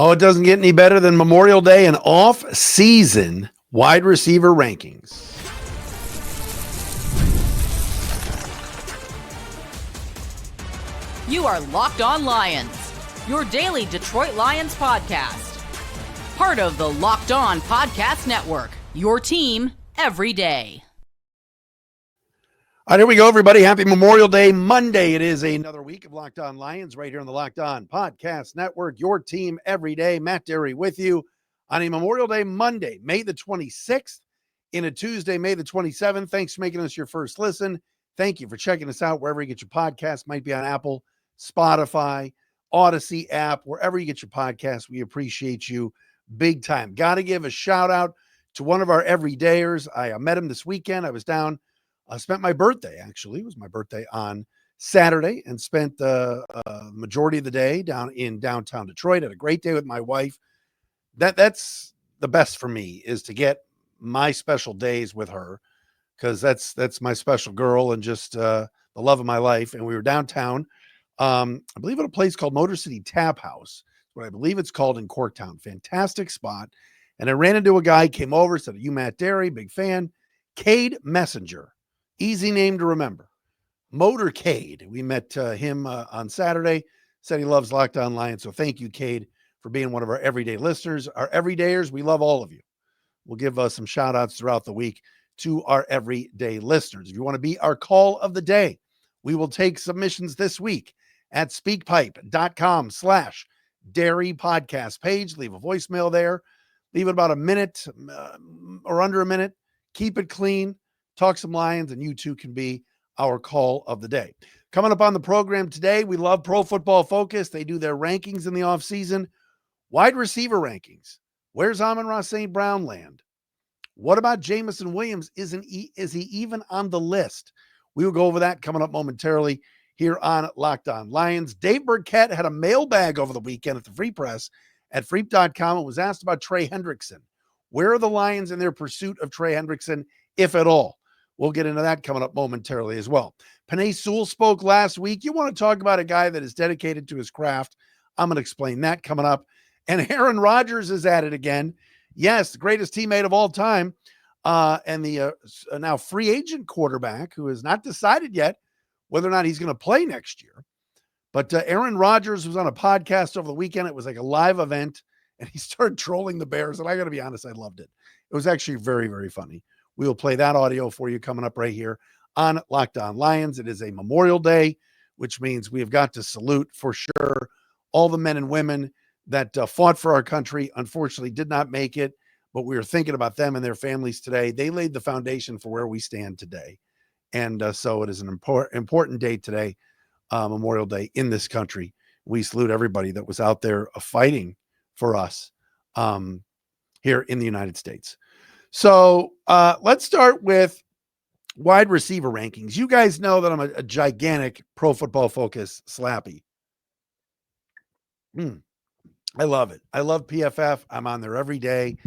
Oh, it doesn't get any better than Memorial Day and off-season wide receiver rankings. You are Locked On Lions, your daily Detroit Lions podcast. Part of the Locked On Podcast Network, your team every day. All right, here we go, everybody. Happy Memorial Day Monday. It is another week of Locked On Lions right here on the Locked On Podcast Network, your team every day. Matt Derry with you on a Memorial Day Monday, May the 26th, in a Tuesday, May the 27th. Thanks for making us your first listen. Thank you for checking us out wherever you get your podcasts. Might be on Apple, Spotify, Odyssey app, wherever you get your podcasts. We appreciate you big time. Got to give a shout out to one of our everydayers. I met him this weekend. I was down. I spent my birthday, actually. It was my birthday on Saturday, and spent the majority of the day down in downtown Detroit. Had a great day with my wife. That's the best for me, is to get my special days with her, because that's my special girl and just the love of my life. And we were downtown, I believe at a place called Motor City Tap House, what I believe it's called, in Corktown. Fantastic spot. And I ran into a guy, came over, said, "Are you Matt Derry?" Big fan. Cade Messenger. Easy name to remember. Motorcade. We met him on Saturday. Said he loves Locked On Lions. So thank you, Cade, for being one of our everyday listeners. Our everydayers, we love all of you. We'll give some shout outs throughout the week to our everyday listeners. If you want to be our call of the day, we will take submissions this week at speakpipe.com/Derry podcast page. Leave a voicemail there. Leave it about a minute or under a minute. Keep it clean. Talk some Lions, and you too can be our call of the day. Coming up on the program today, we love Pro Football Focus. They do their rankings in the offseason. Wide receiver rankings. Where's Amon-Ra St. Brown land? What about Jameson Williams? Is he even on the list? We will go over that coming up momentarily here on Locked On Lions. Dave Burkett had a mailbag over the weekend at the Free Press at freep.com and was asked about Trey Hendrickson. Where are the Lions in their pursuit of Trey Hendrickson, if at all? We'll get into that coming up momentarily as well. Penei Sewell spoke last week. You want to talk about a guy that is dedicated to his craft. I'm going to explain that coming up. And Aaron Rodgers is at it again. Yes, the greatest teammate of all time. And the now free agent quarterback, who has not decided yet whether or not he's going to play next year. But Aaron Rodgers was on a podcast over the weekend. It was like a live event, and he started trolling the Bears. And I got to be honest, I loved it. It was actually very, very funny. We will play that audio for you coming up right here on Locked On Lions. It is a Memorial Day, which means we have got to salute for sure all the men and women that fought for our country. Unfortunately, did not make it, but we are thinking about them and their families today. They laid the foundation for where we stand today. And so it is an important day today, Memorial Day in this country. We salute everybody that was out there fighting for us here in the United States. So let's start with wide receiver rankings. You guys know that I'm a gigantic Pro Football Focus slappy. I love it. I love PFF. I'm on there every day.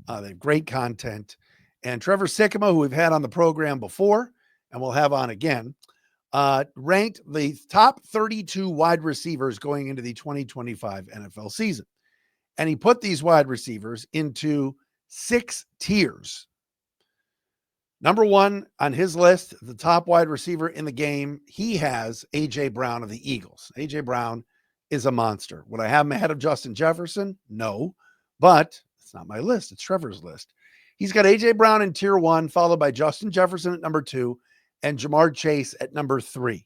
They have great content. And Trevor Sycamore, who we've had on the program before and we'll have on again, ranked the top 32 wide receivers going into the 2025 NFL season. And he put these wide receivers into 6 tiers. Number one on his list, the top wide receiver in the game, he has A.J. Brown of the Eagles. A.J. Brown is a monster. Would I have him ahead of Justin Jefferson? No, but it's not my list. It's Trevor's list. He's got A.J. Brown in tier 1, followed by Justin Jefferson at number 2 and Jamar Chase at number 3.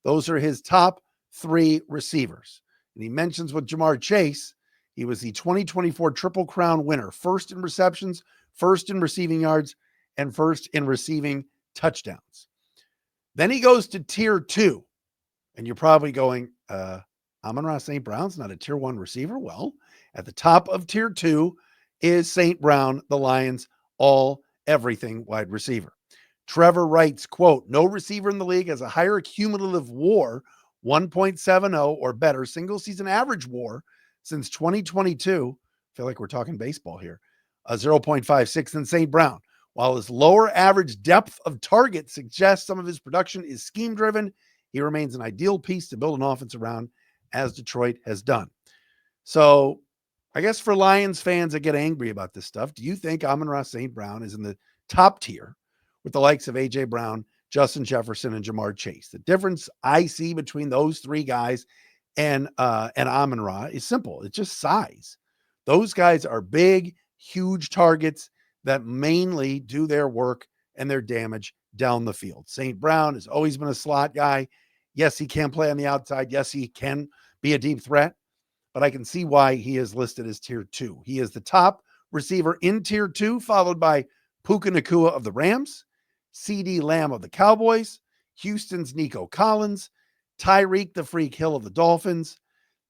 Those are his top 3 receivers. And he mentions with Jamar Chase, he was the 2024 Triple Crown winner, first in receptions, first in receiving yards, and first in receiving touchdowns. Then he goes to tier 2. And you're probably going, Amon-Ra St. Brown's not a tier 1 receiver? Well, at the top of tier 2 is St. Brown, the Lions, everything wide receiver. Trevor writes, quote, "No receiver in the league has a higher cumulative WAR, 1.70 or better, single season average WAR since 2022. I feel like we're talking baseball here. 0.56 than St. Brown. While his lower average depth of target suggests some of his production is scheme driven, he remains an ideal piece to build an offense around, as Detroit has done." So I guess for Lions fans that get angry about this stuff, do you think Amon-Ra St. Brown is in the top tier with the likes of A.J. Brown, Justin Jefferson, and Jamar Chase? The difference I see between those three guys and Amon-Ra is simple. It's just size. Those guys are big, huge targets that mainly do their work and their damage down the field. St. Brown has always been a slot guy. Yes, he can play on the outside. Yes, he can be a deep threat, but I can see why he is listed as tier 2. He is the top receiver in tier 2, followed by Puka Nacua of the Rams, CeeDee Lamb of the Cowboys, Houston's Nico Collins, Tyreek the Freak Hill of the Dolphins.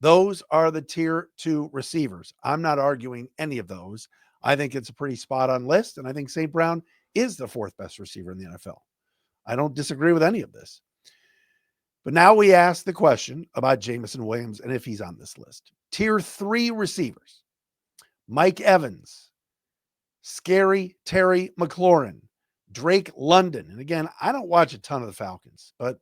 Those are the tier 2 receivers. I'm not arguing any of those. I think it's a pretty spot on list, and I think St. Brown is the 4th best receiver in the NFL. I don't disagree with any of this. But now we ask the question about Jameson Williams and if he's on this list. Tier 3 receivers: Mike Evans, Scary Terry McLaurin, Drake London. And again, I don't watch a ton of the Falcons, but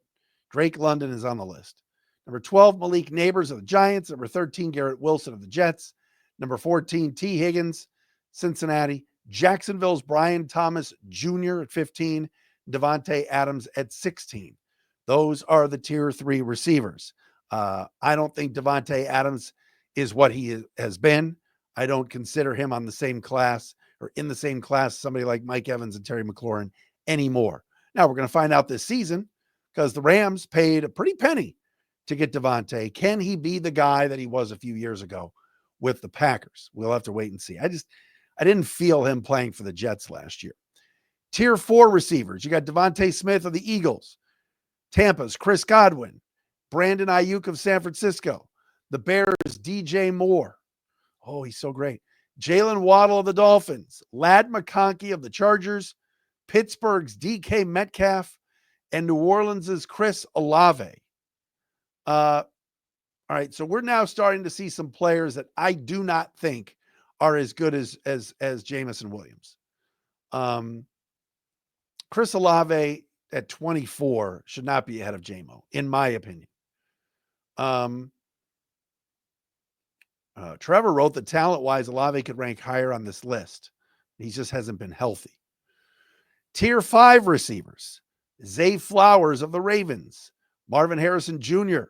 Drake London is on the list. Number 12, Malik Neighbors of the Giants. Number 13, Garrett Wilson of the Jets. Number 14, T. Higgins, Cincinnati. Jacksonville's Brian Thomas Jr. at 15. Devontae Adams at 16. Those are the tier 3 receivers. I don't think Devontae Adams is what he has been. I don't consider him on the same class or in the same class somebody like Mike Evans and Terry McLaurin anymore. Now we're going to find out this season because the Rams paid a pretty penny to get Devontae. Can he be the guy that he was a few years ago with the Packers? We'll have to wait and see. I didn't feel him playing for the Jets last year. Tier 4 receivers. You got Devontae Smith of the Eagles, Tampa's Chris Godwin, Brandon Ayuk of San Francisco, the Bears' DJ Moore. Oh, he's so great. Jalen Waddle of the Dolphins, Ladd McConkey of the Chargers, Pittsburgh's DK Metcalf, and New Orleans' Chris Olave. All right, so we're now starting to see some players that I do not think are as good as Jameson Williams. Chris Olave at 24 should not be ahead of Jamo, in my opinion. Trevor wrote that talent-wise, Olave could rank higher on this list. He just hasn't been healthy. Tier 5 receivers: Zay Flowers of the Ravens, Marvin Harrison Jr.,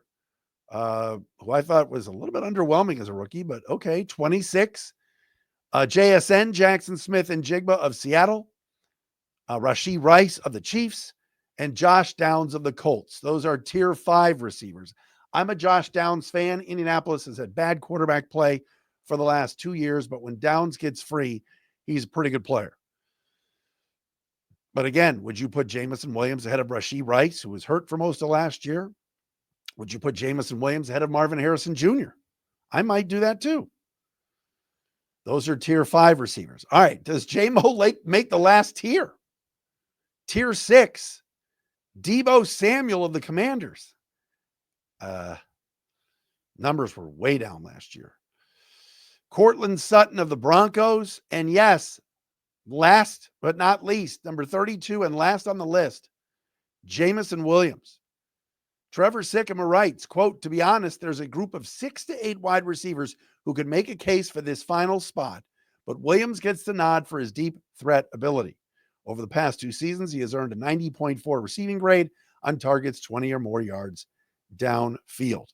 who I thought was a little bit underwhelming as a rookie, but okay, 26. JSN, Jackson Smith and Jigba of Seattle, Rashee Rice of the Chiefs, and Josh Downs of the Colts. Those are tier 5 receivers. I'm a Josh Downs fan. Indianapolis has had bad quarterback play for the last 2 years, but when Downs gets free, he's a pretty good player. But again, would you put Jameson Williams ahead of Rashee Rice, who was hurt for most of last year? Would you put Jameson Williams ahead of Marvin Harrison Jr.? I might do that too. Those are tier 5 receivers. All right. Does Jamo make the last tier? Tier 6, Deebo Samuel of the Commanders. Numbers were way down last year. Cortland Sutton of the Broncos. And yes, last but not least, number 32 and last on the list, Jameson Williams. Trevor Sycamore writes, quote, "To be honest, there's a group of 6 to 8 wide receivers who could make a case for this final spot, but Williams gets the nod for his deep threat ability. Over the past 2 seasons, he has earned a 90.4 receiving grade on targets 20 or more yards downfield."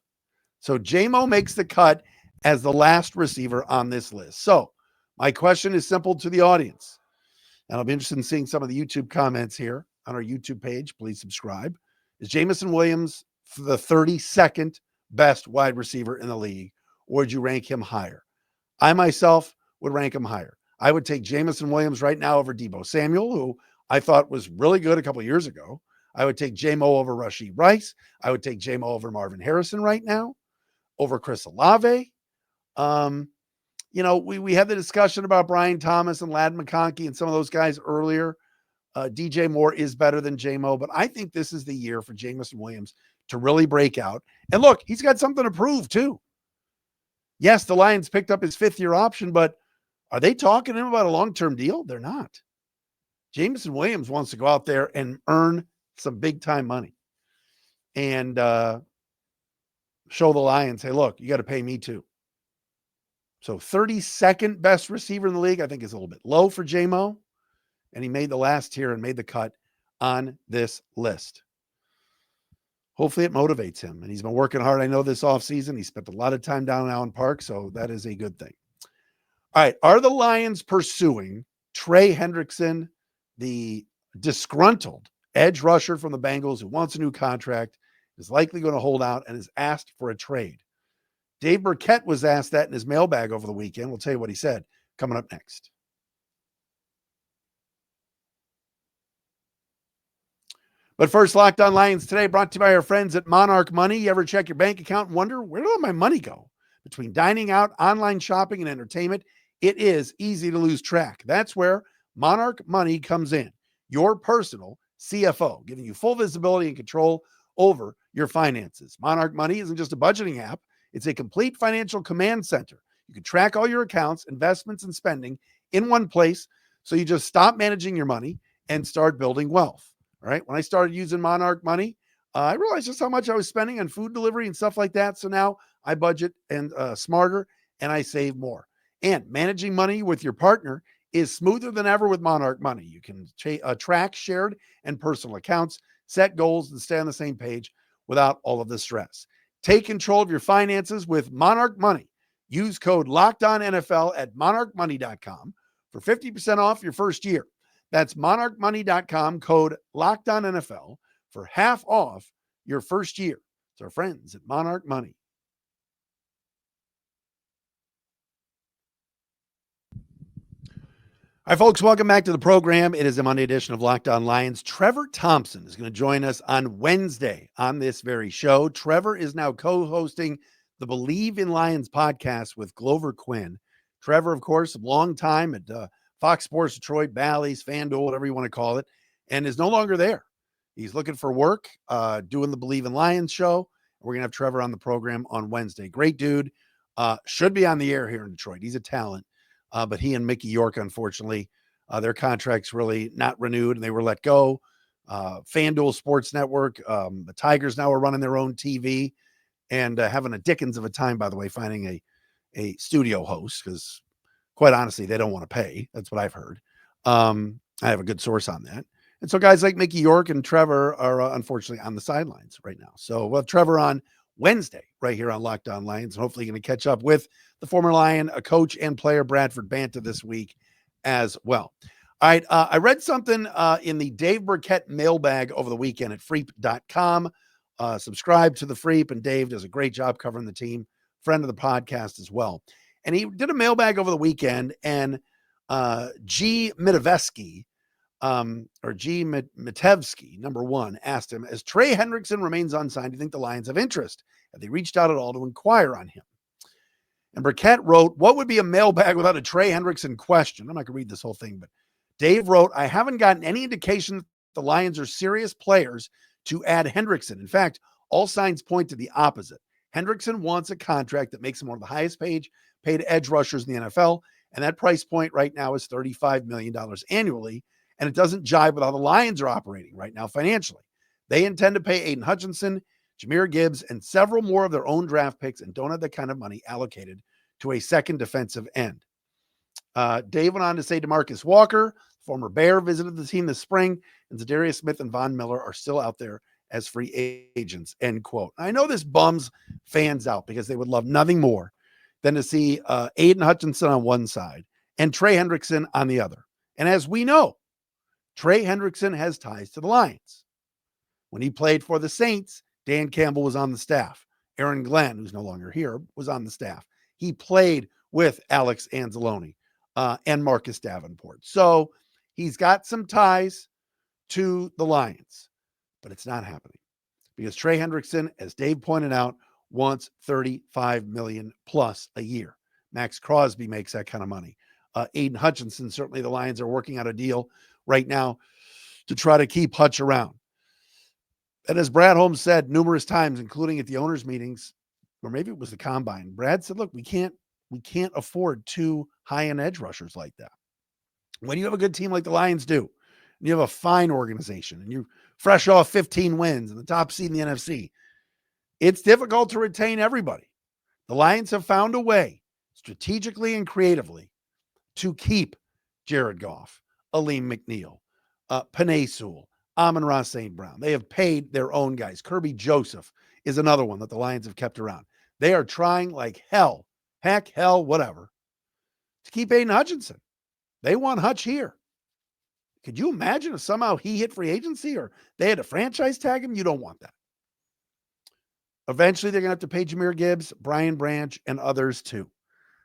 So Jamo makes the cut as the last receiver on this list. So my question is simple to the audience, and I'll be interested in seeing some of the YouTube comments here on our YouTube page. Please subscribe. Is Jameson Williams the 32nd best wide receiver in the league, or would you rank him higher? I myself would rank him higher. I would take Jameson Williams right now over Deebo Samuel, who I thought was really good a couple of years ago. I would take Jamo over Rashee Rice. I would take Jamo over Marvin Harrison right now, over Chris Olave. We had the discussion about Brian Thomas and Ladd McConkey and some of those guys earlier. DJ Moore is better than Jamo, but I think this is the year for Jameson Williams to really break out. And look, he's got something to prove too. Yes, the Lions picked up his 5th-year option, but are they talking to him about a long-term deal? They're not. Jameson Williams wants to go out there and earn some big-time money and show the Lions, hey, look, you got to pay me too. So So 32nd best receiver in the league, I think is a little bit low for Jamo. And he made the last tier and made the cut on this list. Hopefully it motivates him. And he's been working hard. I know this offseason. He spent a lot of time down in Allen Park, so that is a good thing. All right. Are the Lions pursuing Trey Hendrickson, the disgruntled edge rusher from the Bengals who wants a new contract, is likely going to hold out and is asked for a trade? Dave Burkett was asked that in his mailbag over the weekend. We'll tell you what he said coming up next. But first, Locked On Lions today, brought to you by our friends at Monarch Money. You ever check your bank account and wonder, where did all my money go? Between dining out, online shopping, and entertainment, it is easy to lose track. That's where Monarch Money comes in, your personal CFO, giving you full visibility and control over your finances. Monarch Money isn't just a budgeting app. It's a complete financial command center. You can track all your accounts, investments, and spending in one place, so you just stop managing your money and start building wealth. All right. When I started using Monarch Money, I realized just how much I was spending on food delivery and stuff like that. So now I budget and smarter and I save more. And managing money with your partner is smoother than ever with Monarch Money. You can track shared and personal accounts, set goals, and stay on the same page without all of the stress. Take control of your finances with Monarch Money. Use code LOCKEDONNFL at monarchmoney.com for 50% off your first year. That's monarchmoney.com, code LOCKEDONNFL for half off your first year. It's our friends at Monarch Money. All right, folks, welcome back to the program. It is a Monday edition of Locked On Lions. Trevor Thompson is going to join us on Wednesday on this very show. Trevor is now co-hosting the Believe in Lions podcast with Glover Quinn. Trevor, of course, a long time at Fox Sports Detroit, Bally's, FanDuel, whatever you want to call it, and is no longer there. He's looking for work, doing the Believe in Lions show. We're going to have Trevor on the program on Wednesday. Great dude. Should be on the air here in Detroit. He's a talent. But he and Mickey York, unfortunately, their contracts really not renewed and they were let go. FanDuel Sports Network, the Tigers now are running their own TV and having a dickens of a time, by the way, finding a studio host because, quite honestly, they don't want to pay. That's what I've heard. I have a good source on that. And so guys like Mickey York and Trevor are unfortunately on the sidelines right now. So we'll have Trevor on Wednesday right here on Locked On Lions. And hopefully going to catch up with the former Lion, a coach and player, Bradford Banta, this week as well. All right. I read something in the Dave Burkett mailbag over the weekend at freep.com. Subscribe to the Freep, and Dave does a great job covering the team, friend of the podcast as well. And he did a mailbag over the weekend, and G. Mitevsky, or G. Mitevsky, number one, asked him, as Trey Hendrickson remains unsigned, do you think the Lions have interest? Have they reached out at all to inquire on him? And Burkett wrote, what would be a mailbag without a Trey Hendrickson question? I'm not going to read this whole thing, but Dave wrote, I haven't gotten any indication that the Lions are serious players to add Hendrickson. In fact, all signs point to the opposite. Hendrickson wants a contract that makes him one of the highest paid edge rushers in the NFL, and that price point right now is $35 million annually, and it doesn't jive with how the Lions are operating right now financially. They intend to pay Aiden Hutchinson, Jahmyr Gibbs, and several more of their own draft picks and don't have the kind of money allocated to a second defensive end. Dave went on to say DeMarcus Walker, former Bear, visited the team this spring, and Zadarius Smith and Von Miller are still out there as free agents, end quote. I know this bums fans out because they would love nothing more than to see Aiden Hutchinson on one side and Trey Hendrickson on the other. And as we know, Trey Hendrickson has ties to the Lions. When he played for the Saints, Dan Campbell was on the staff. Aaron Glenn, who's no longer here, was on the staff. He played with Alex Anzalone and Marcus Davenport. So he's got some ties to the Lions, but it's not happening because Trey Hendrickson, as Dave pointed out, wants $35 million plus a year. Max Crosby makes that kind of money. Aiden Hutchinson, certainly the Lions are working out a deal right now to try to keep Hutch around. And as Brad Holmes said numerous times, including at the owners' meetings, or maybe it was the combine, Brad said, look, we can't afford two high-end edge rushers like that. When you have a good team like the Lions do, and you have a fine organization, and you're fresh off 15 wins and the top seed in the NFC, it's difficult to retain everybody. The Lions have found a way strategically and creatively to keep Jared Goff, Aleem McNeil, Penei Sewell, Amon-Ra St. Brown. They have paid their own guys. Kirby Joseph is another one that the Lions have kept around. They are trying like hell, whatever, to keep Aiden Hutchinson. They want Hutch here. Could you imagine if somehow he hit free agency or they had to franchise tag him? You don't want that. Eventually, they're going to have to pay Jahmyr Gibbs, Brian Branch, and others too.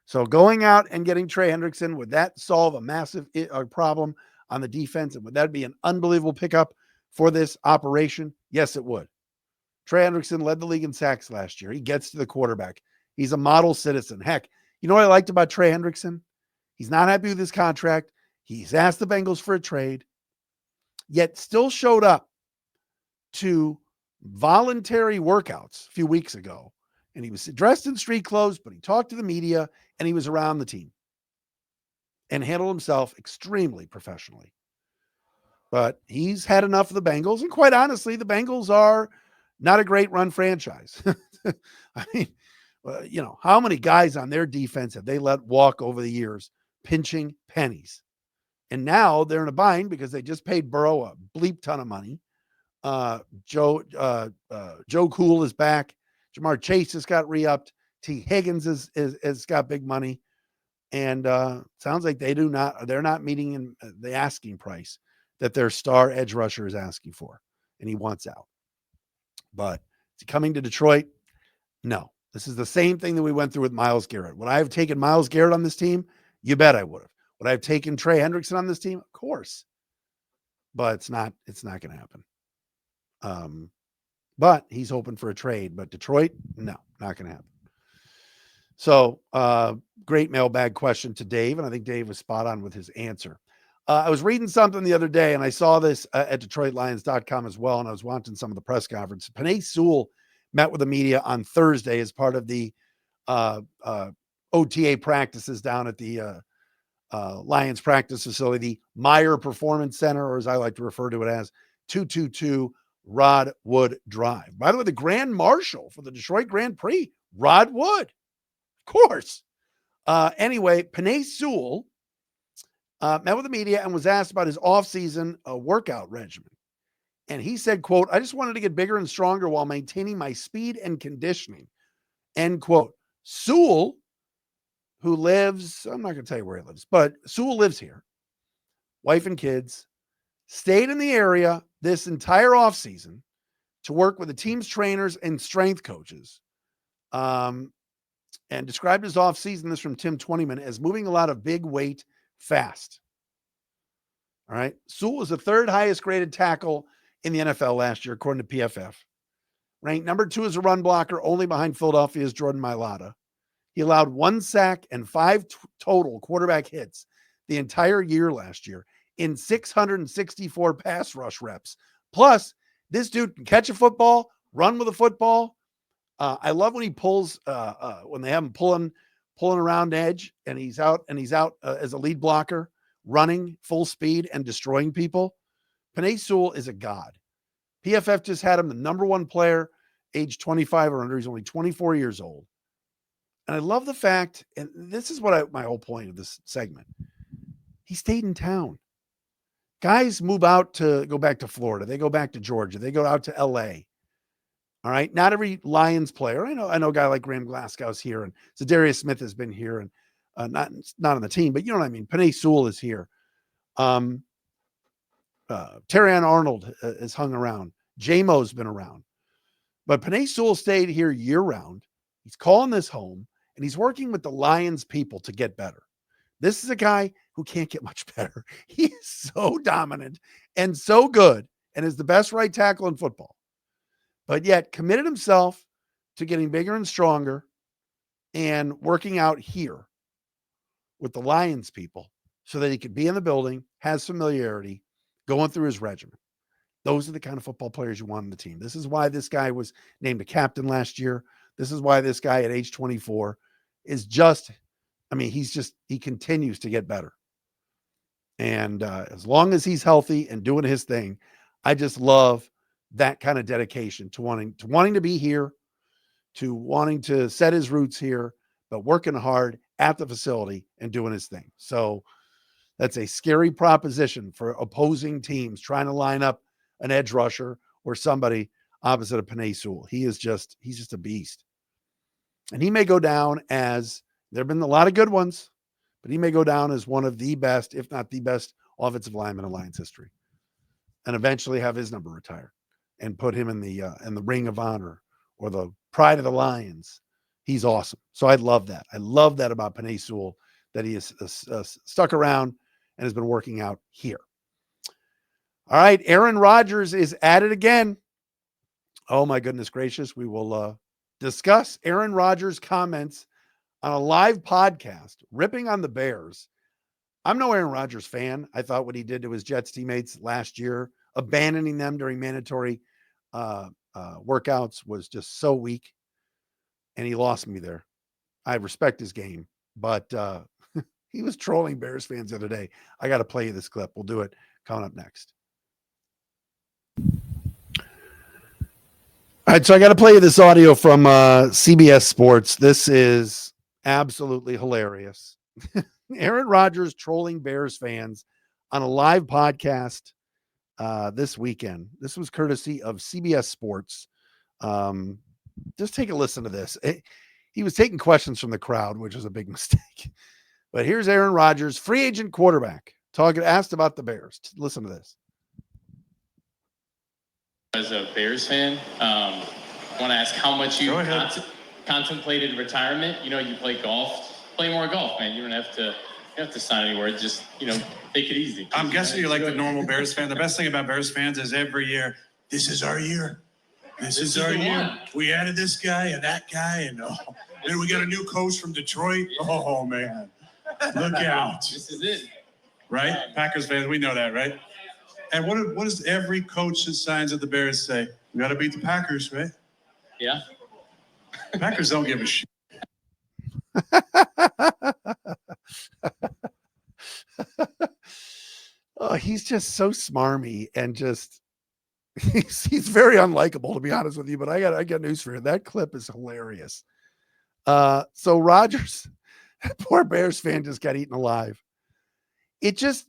So going out and getting Trey Hendrickson, would that solve a massive problem on the defense? And would that be an unbelievable pickup for this operation? Yes, it would. Trey Hendrickson led the league in sacks last year. He gets to the quarterback. He's a model citizen. Heck, you know what I liked about Trey Hendrickson? He's not happy with his contract. He's asked the Bengals for a trade, yet still showed up to voluntary workouts a few weeks ago. And he was dressed in street clothes, but he talked to the media and he was around the team and handled himself extremely professionally. But he's had enough of the Bengals. And quite honestly, the Bengals are not a great run franchise. I mean, how many guys on their defense have they let walk over the years, pinching pennies? And now they're in a bind because they just paid Burrow a bleep ton of money. Joe Cool is back. Jamar Chase has got re-upped. T. Higgins has got big money. And sounds like they're not meeting in the asking price that their star edge rusher is asking for. And he wants out. But is he coming to Detroit? No. This is the same thing that we went through with Myles Garrett. Would I have taken Myles Garrett on this team? You bet I would have. Would I have taken Trey Hendrickson on this team? Of course. But it's not going to happen. But he's hoping for a trade. But Detroit, no, not going to happen. So great mailbag question to Dave. And I think Dave was spot on with his answer. I was reading something the other day, and I saw this at DetroitLions.com as well, and I was watching some of the press conference. Penei Sewell met with the media on Thursday as part of the OTA practices down at the Lions practice facility, the Meyer Performance Center, or as I like to refer to it as, 222 Rod Wood Drive. By the way, the Grand Marshal for the Detroit Grand Prix, Rod Wood, of course. Anyway, Penei Sewell met with the media and was asked about his offseason workout regimen. And he said, quote, "I just wanted to get bigger and stronger while maintaining my speed and conditioning," end quote. Sewell, who lives, I'm not going to tell you where he lives, but Sewell lives here, wife and kids, stayed in the area this entire offseason to work with the team's trainers and strength coaches, and described his offseason, this from Tim Twentyman, as moving a lot of big weight fast. All right. Sewell was the third highest graded tackle in the NFL last year, according to PFF. Ranked number 2 as a run blocker, only behind Philadelphia's Jordan Mailata. He allowed 1 sack and 5 total quarterback hits the entire year last year in 664 pass rush reps. Plus, this dude can catch a football, run with a football. I love when he pulls, when they have him pulling around edge, and he's out as a lead blocker, running full speed and destroying people. Penei Sewell is a god. PFF just had him the number 1 player, age 25 or under. He's only 24 years old. And I love the fact, and this is what my whole point of this segment, he stayed in town. Guys move out to go back to Florida. They go back to Georgia. They go out to LA. All right. Not every Lions player. I know a guy like Graham Glasgow's here, and Zadarius Smith has been here, and not on the team, but you know what I mean? Penei Sewell is here. Terrion Arnold has hung around. Jamo's been around. But Penei Sewell stayed here year round. He's calling this home, and he's working with the Lions people to get better. This is a guy who can't get much better. He is so dominant and so good and is the best right tackle in football, but yet committed himself to getting bigger and stronger and working out here with the Lions people so that he could be in the building, has familiarity, going through his regimen. Those are the kind of football players you want on the team. This is why this guy was named a captain last year. This is why this guy at age 24 is just, he continues to get better. And as long as he's healthy and doing his thing, I just love that kind of dedication to wanting to be here, to wanting to set his roots here, but working hard at the facility and doing his thing. So that's a scary proposition for opposing teams trying to line up an edge rusher or somebody opposite of Penei Sewell. He's just a beast. And he may go down as, there have been a lot of good ones, but he may go down as one of the best, if not the best, offensive lineman in Lions history, and eventually have his number retired and put him in the ring of honor or the pride of the Lions. He's awesome. So I love that. I love that about Penei Sewell, that he is stuck around and has been working out here. All right, Aaron Rodgers is at it again. Oh my goodness gracious. We will discuss Aaron Rodgers' comments on a live podcast, ripping on the Bears. I'm no Aaron Rodgers fan. I thought what he did to his Jets teammates last year, abandoning them during mandatory workouts, was just so weak. And he lost me there. I respect his game, but he was trolling Bears fans the other day. I got to play you this clip. We'll do it coming up next. All right, so I got to play you this audio from CBS Sports. This is absolutely hilarious. Aaron Rodgers trolling Bears fans on a live podcast this weekend. This was courtesy of CBS Sports. Just take a listen to this. He was taking questions from the crowd, which was a big mistake. But here's Aaron Rodgers, free agent quarterback, asked about the Bears. Listen to this. As a Bears fan, I want to ask how much you contemplated retirement. You know, you play golf. Play more golf, man. You don't have to sign anywhere. Just, take it easy. I'm guessing you're like the normal Bears fan. The best thing about Bears fans is every year, this is our year. This is our year. One. We added this guy and that guy, and then we got a new coach from Detroit. Oh, man. Look out. This is it. Right? Packers fans, we know that, right? And what does every coach that signs at the Bears say? We got to beat the Packers, right? Yeah. Packers don't give a shit. Oh, he's just so smarmy and just he's very unlikable, to be honest with you. But I got news for you. That clip is hilarious. So Rodgers, poor Bears fan, just got eaten alive. It just,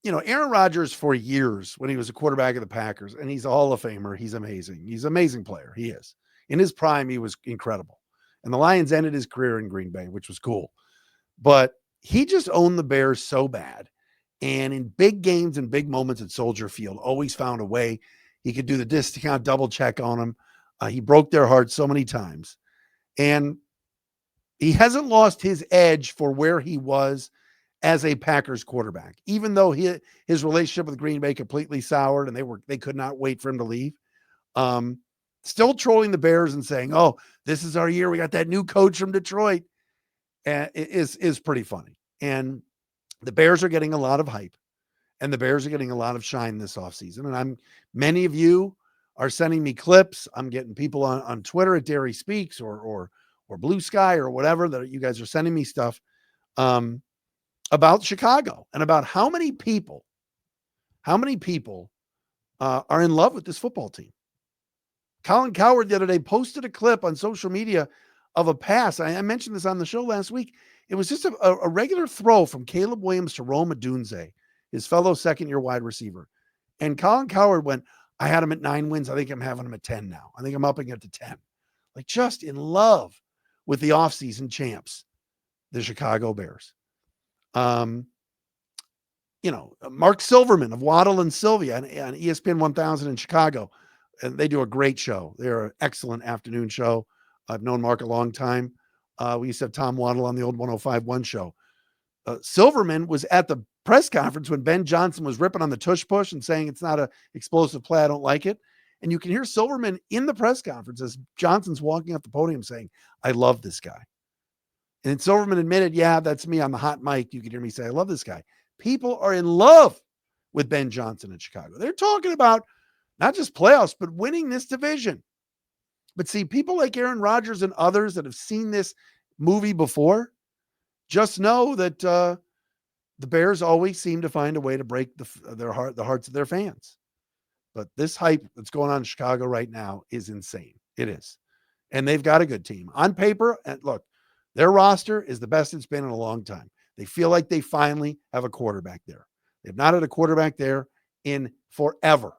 Aaron Rodgers for years when he was a quarterback of the Packers, and he's a Hall of Famer. He's amazing. He's an amazing player. He is. In his prime, he was incredible. And the Lions ended his career in Green Bay, which was cool. But he just owned the Bears so bad. And in big games and big moments at Soldier Field, always found a way. He could do the discount double check on them. He broke their hearts so many times. And he hasn't lost his edge for where he was as a Packers quarterback, even though his relationship with Green Bay completely soured and they could not wait for him to leave. Still trolling the Bears and saying, "Oh, this is our year. We got that new coach from Detroit." Is pretty funny. And the Bears are getting a lot of hype, and the Bears are getting a lot of shine this offseason. And many of you are sending me clips. I'm getting people on Twitter at Derry Speaks or Blue Sky or whatever, that you guys are sending me stuff about Chicago and about how many people are in love with this football team. Colin Cowherd the other day posted a clip on social media of a pass. I mentioned this on the show last week. It was just a regular throw from Caleb Williams to Rome Odunze, his fellow second-year wide receiver. And Colin Cowherd went, I had him at 9 wins. I think I'm having him at 10 now. I think I'm upping it to 10. Like, just in love with the offseason champs, the Chicago Bears. Mark Silverman of Waddle and Sylvia on ESPN 1000 in Chicago. And they do a great show. They're an excellent afternoon show. I've known Mark a long time. We used to have Tom Waddle on the old 105.1 show. Silverman was at the press conference when Ben Johnson was ripping on the tush push and saying it's not an explosive play. I don't like it. And you can hear Silverman in the press conference as Johnson's walking up the podium saying, I love this guy. And Silverman admitted, yeah, that's me on the hot mic. You can hear me say, I love this guy. People are in love with Ben Johnson in Chicago. They're talking about not just playoffs, but winning this division. But see, people like Aaron Rodgers and others that have seen this movie before just know that the Bears always seem to find a way to break the hearts of their fans. But this hype that's going on in Chicago right now is insane. It is. And they've got a good team. On paper, and look, Their roster is the best it's been in a long time. They feel like they finally have a quarterback there. They've not had a quarterback there in forever.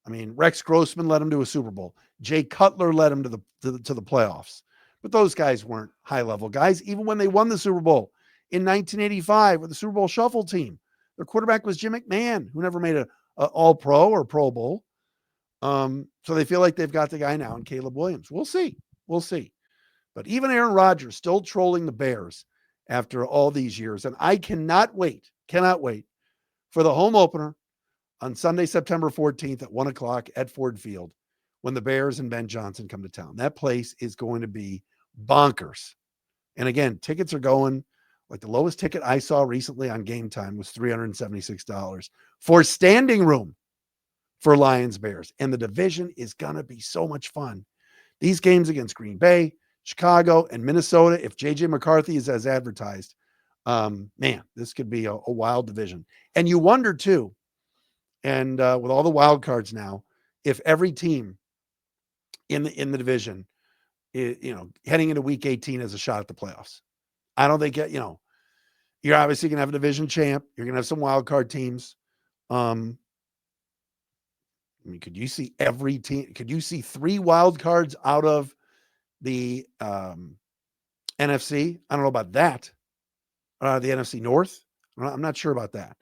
I mean, Rex Grossman led them to a Super Bowl. Jay Cutler led them to the playoffs. But those guys weren't high-level guys. Even when they won the Super Bowl in 1985 with the Super Bowl Shuffle team, their quarterback was Jim McMahon, who never made a All-Pro or Pro Bowl. So they feel like they've got the guy now in Caleb Williams. We'll see. We'll see. But even Aaron Rodgers still trolling the Bears after all these years. And I cannot wait for the home opener on Sunday, September 14th at 1 o'clock at Ford Field when the Bears and Ben Johnson come to town. That place is going to be bonkers. And again, tickets are going, like the lowest ticket I saw recently on Game Time was $376 for standing room for Lions Bears. And the division is going to be so much fun. These games against Green Bay, Chicago, and Minnesota, if JJ McCarthy is as advertised, man, this could be a wild division. And you wonder too, and with all the wild cards now, if every team in the division, heading into week 18 has a shot at the playoffs. I don't think, you're obviously going to have a division champ. You're going to have some wild card teams. I mean, could you see every team? Could you see 3 wild cards out of the NFC? I don't know about that. The NFC North. I'm not sure about that.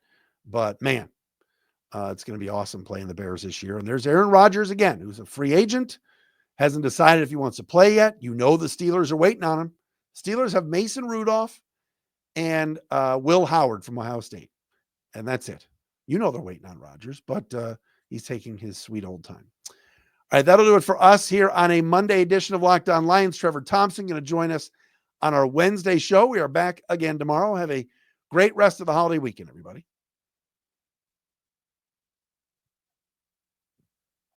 But man, it's going to be awesome playing the Bears this year. And there's Aaron Rodgers again, who's a free agent, hasn't decided if he wants to play yet. The Steelers are waiting on him. Steelers have Mason Rudolph and Will Howard from Ohio State. And that's it. They're waiting on Rodgers, but he's taking his sweet old time. All right, that'll do it for us here on a Monday edition of Locked On Lions. Trevor Thompson going to join us on our Wednesday show. We are back again tomorrow. Have a great rest of the holiday weekend, everybody.